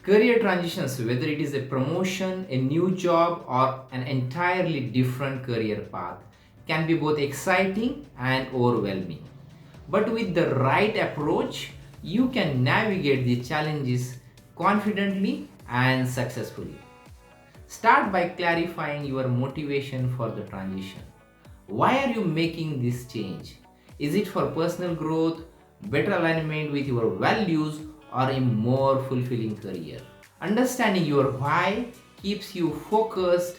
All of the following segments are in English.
Career transitions, whether it is a promotion, a new job, or an entirely different career path, can be both exciting and overwhelming. But with the right approach, you can navigate the challenges confidently and successfully. Start by clarifying your motivation for the transition. Why are you making this change? Is it for personal growth, better alignment with your values, or a more fulfilling career? Understanding your why keeps you focused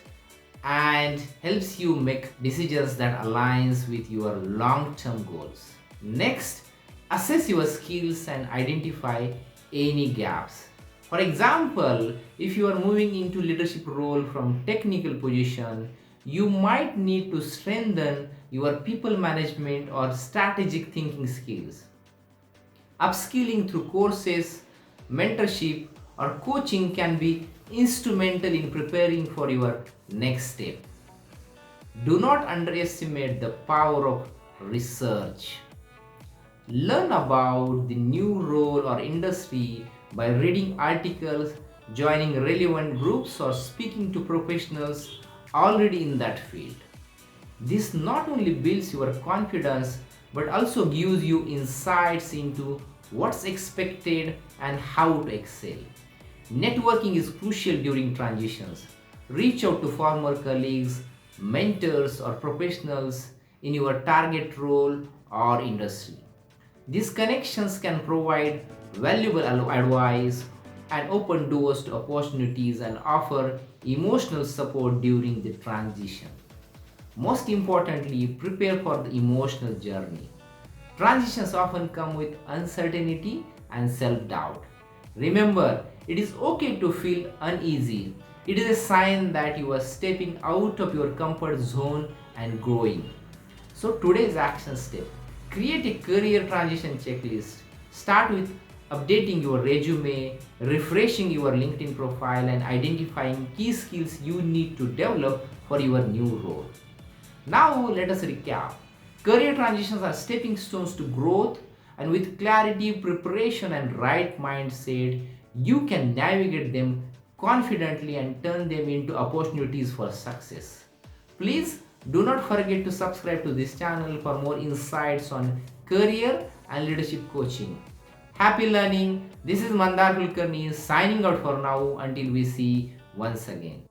and helps you make decisions that aligns with your long-term goals. Next, assess your skills and identify any gaps. For example, if you are moving into leadership role from technical position, you might need to strengthen your people management or strategic thinking skills. Upskilling through courses, mentorship, or coaching can be instrumental in preparing for your next step. Do not underestimate the power of research. Learn about the new role or industry by reading articles, joining relevant groups, or speaking to professionals already in that field. This not only builds your confidence but also gives you insights into what's expected and how to excel. Networking is crucial during transitions. Reach out to former colleagues, mentors, or professionals in your target role or industry. These connections can provide valuable advice and open doors to opportunities and offer emotional support during the transition. Most importantly, prepare for the emotional journey. Transitions often come with uncertainty and self-doubt. Remember, it is okay to feel uneasy. It is a sign that you are stepping out of your comfort zone and growing. So today's action step: create a career transition checklist. Start with updating your resume, refreshing your LinkedIn profile, and identifying key skills you need to develop for your new role. Now let us recap. Career transitions are stepping stones to growth, and with clarity, preparation, and right mindset, you can navigate them confidently and turn them into opportunities for success. Please do not forget to subscribe to this channel for more insights on career and leadership coaching. Happy learning. This is Mandar Kulkarni signing out for now until we see once again.